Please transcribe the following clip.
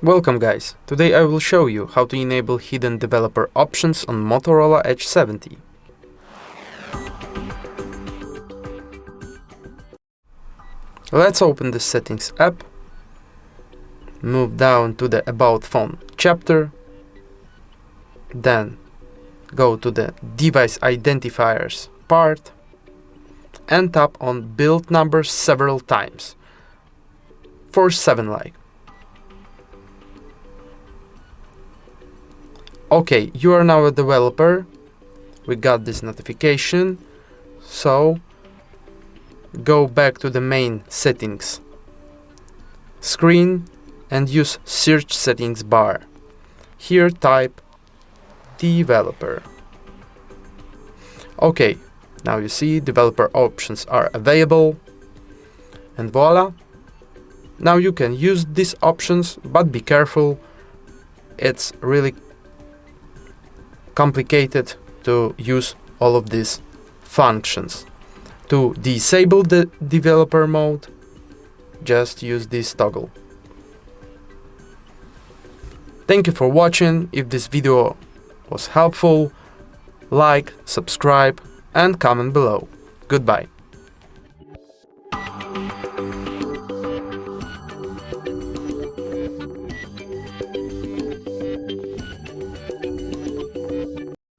Welcome guys, today I will show you how to enable hidden developer options on Motorola Edge 70. Let's open the Settings app, move down to the About Phone chapter, then go to the Device Identifiers part and tap on Build Numbers several times, for 7 like. Okay, you are now a developer, we got this notification, so go back to the main settings screen and use search settings bar. Here type developer. Okay, now you see developer options are available and voila. Now you can use these options, but be careful, it's really complicated to use all of these functions. To disable the developer mode, just use this toggle. Thank you for watching. If this video was helpful, like, subscribe and comment below. Goodbye.